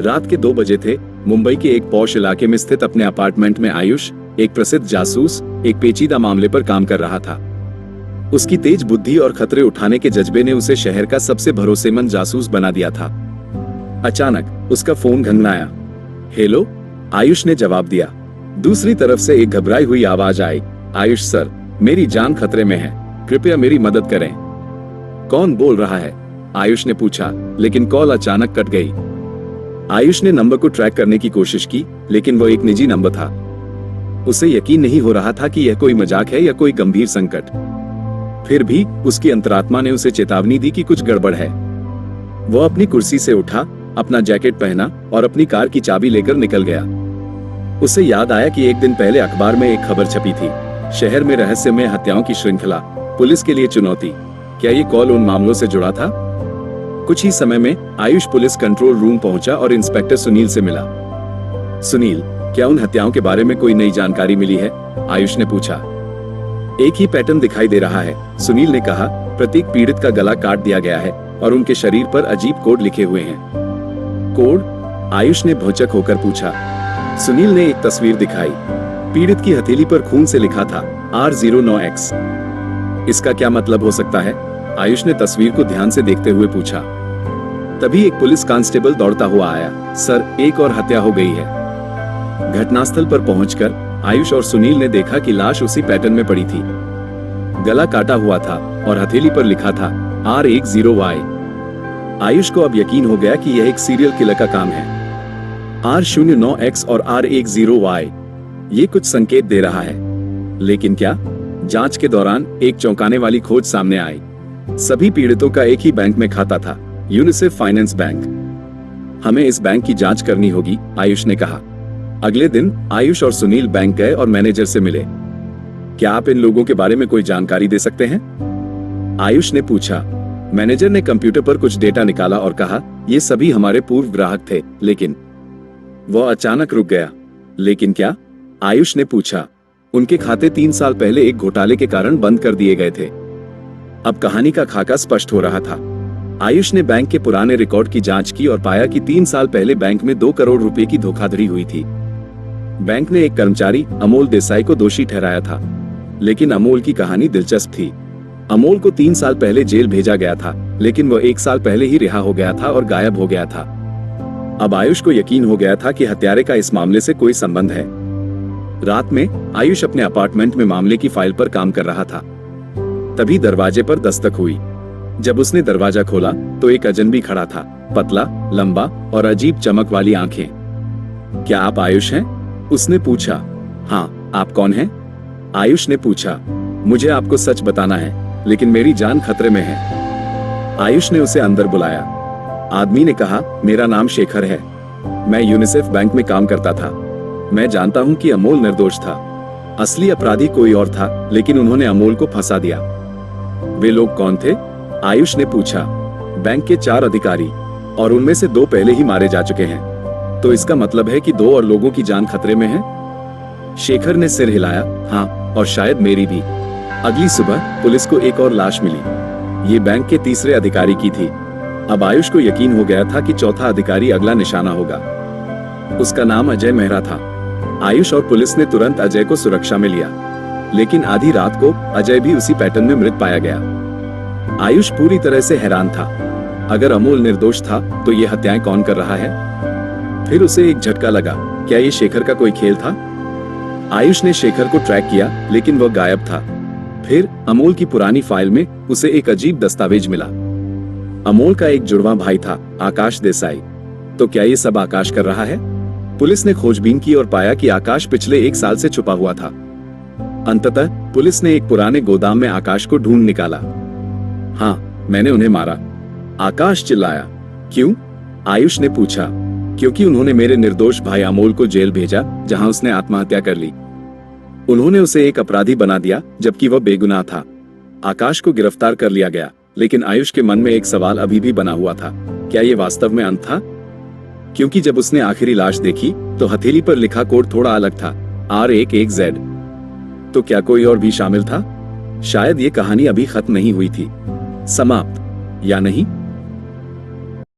रात के 2 बजे थे। मुंबई के एक पॉश इलाके में स्थित अपने अपार्टमेंट में आयुष, एक प्रसिद्ध जासूस, एक पेचीदा मामले पर काम कर रहा था। उसकी तेज बुद्धि और खतरे उठाने के जज्बे ने उसे शहर का सबसे भरोसेमंद जासूस बना दिया था। अचानक उसका फोन घंघनाया। हेलो, आयुष ने जवाब दिया। दूसरी तरफ से एक घबराई हुई आवाज आई। आयुष सर, मेरी जान खतरे में है, कृपया मेरी मदद करें। कौन बोल रहा है? आयुष ने पूछा, लेकिन कॉल अचानक कट गई। आयुष ने नंबर को ट्रैक करने की कोशिश की, लेकिन वह एक निजी नंबर था। उसे यकीन नहीं हो रहा था कि यह कोई मजाक है या कोई गंभीर संकट। फिर भी उसकी अंतरात्मा ने उसे चेतावनी दी कि कुछ गड़बड़ है। वह अपनी कुर्सी से उठा, अपना जैकेट पहना और अपनी कार की चाबी लेकर निकल गया। उसे याद आया कि एक दिन पहले अखबार में एक खबर छपी थी, शहर में रहस्यमय हत्याओं की श्रृंखला, पुलिस के लिए चुनौती। क्या ये कॉल उन मामलों से जुड़ा था? कुछ ही समय में आयुष पुलिस कंट्रोल रूम पहुंचा और इंस्पेक्टर सुनील से मिला। सुनील, क्या उन हत्याओं के बारे में कोई नई जानकारी मिली है? आयुष ने पूछा। एक ही पैटर्न दिखाई दे रहा है, सुनील ने कहा। प्रत्येक पीड़ित का गला काट दिया गया है और उनके शरीर पर अजीब कोड लिखे हुए हैं। कोड? आयुष ने भौचक होकर पूछा। सुनील ने एक तस्वीर दिखाई। पीड़ित की हथेली पर खून से लिखा था R09X। इसका क्या मतलब हो सकता है? आयुष ने तस्वीर को ध्यान से देखते हुए पूछा। तभी एक पुलिस कांस्टेबल दौड़ता हुआ आया। सर, एक और हत्या हो गई है। घटनास्थल पर पहुंचकर आयुष और सुनील ने देखा कि लाश उसी पैटर्न में पड़ी थी। गला काटा हुआ था और हथेली पर लिखा था R10Y। आयुष को अब यकीन हो गया कि यह एक सीरियल किलर का काम है। R09X और R10Y, ये कुछ संकेत दे रहा है, लेकिन क्या? जांच के दौरान एक चौंकाने वाली खोज सामने आई। सभी पीड़ितों का एक ही बैंक में खाता था, यूनिसेफ फाइनेंस बैंक। हमें इस बैंक की जांच करनी होगी, आयुष ने कहा। अगले दिन आयुष और सुनील बैंक गए और मैनेजर से मिले। क्या आप इन लोगों के बारे में कोई जानकारी दे सकते हैं? आयुष ने पूछा। मैनेजर ने कंप्यूटर पर कुछ डेटा निकाला और कहा, ये सभी हमारे पूर्व ग्राहक थे। लेकिन वह अचानक रुक गया। लेकिन क्या? आयुष ने पूछा। उनके खाते 3 साल पहले एक घोटाले के कारण बंद कर दिए गए थे। अब कहानी का खाका स्पष्ट हो रहा था। आयुष ने बैंक के पुराने रिकॉर्ड की जांच की और पाया कि 3 साल पहले बैंक में 2 करोड़ रुपए की धोखाधड़ी हुई थी। बैंक ने एक कर्मचारी अमोल देसाई को दोषी ठहराया था, लेकिन अमोल की कहानी दिलचस्प थी। अमोल को 3 साल पहले जेल भेजा गया था, लेकिन वह 1 साल पहले ही रिहा हो गया था और गायब हो गया था। अब आयुष को यकीन हो गया था कि हत्यारे का इस मामले से कोई संबंध है। रात में आयुष अपने अपार्टमेंट में मामले की फाइल पर काम कर रहा था। तभी दरवाजे पर दस्तक हुई। जब उसने दरवाजा खोला तो एक अजनबी खड़ा था, पतला, लंबा और अजीब चमक वाली आंखें। क्या आप आयुष हैं? उसने पूछा। हाँ, आप कौन हैं? आयुष ने पूछा। मुझे आपको सच बताना है, लेकिन मेरी जान खतरे में है। आयुष ने उसे अंदर बुलाया। आदमी ने कहा, मेरा नाम शेखर है, मैं यूनिसेफ बैंक में काम करता था। मैं जानता हूं कि अमोल निर्दोष था। असली अपराधी कोई और था, लेकिन उन्होंने अमोल को फंसा दिया। वे लोग कौन थे? आयुष ने पूछा। बैंक के 4 अधिकारी, और उनमें से 2 पहले ही मारे जा चुके हैं। तो इसका मतलब है कि 2 और लोगों की जान खतरे में है? शेखर ने सिर हिलाया। हाँ, और शायद मेरी भी। अगली सुबह पुलिस को एक और लाश मिली। ये बैंक के 3रे अधिकारी की थी। अब आयुष को यकीन हो गया था कि 4था अधिकारी अगला निशाना होगा। उसका नाम अजय मेहरा था। आयुष और पुलिस ने तुरंत अजय को सुरक्षा में लिया, लेकिन आधी रात को अजय भी उसी पैटर्न में मृत पाया गया। आयुष पूरी तरह से हैरान था। अगर अमोल निर्दोष था तो ये हत्याएं कौन कर रहा है? फिर उसे एक झटका लगा। क्या ये शेखर का कोई खेल था? आयुष ने शेखर को ट्रैक किया, लेकिन वह गायब था। फिर अमोल की पुरानी फाइल में उसे एक अजीब दस्तावेज मिला। अमोल का एक जुड़वा भाई था, आकाश देसाई। तो क्या ये सब आकाश कर रहा है? पुलिस ने खोजबीन की और पाया कि आकाश पिछले 1 साल से छुपा हुआ था। अंततः पुलिस ने एक पुराने गोदाम में आकाश को ढूंढ निकाला। हाँ, मैंने उन्हें मारा, आकाश चिल्लाया। क्यों? आयुष ने पूछा। क्योंकि उन्होंने मेरे निर्दोष भाई अमोल को जेल भेजा, जहां उसने आत्महत्या कर ली। उन्होंने उसे एक अपराधी बना दिया, जबकि वह बेगुनाह था। आकाश को गिरफ्तार कर लिया गया, लेकिन आयुष के मन में एक सवाल अभी भी बना हुआ था। क्या ये वास्तव में अंत था? क्योंकि जब उसने आखिरी लाश देखी तो हथेली पर लिखा कोड थोड़ा अलग था, R11Z। तो क्या कोई और भी शामिल था? शायद ये कहानी अभी खत्म नहीं हुई थी। समाप्त या नहीं?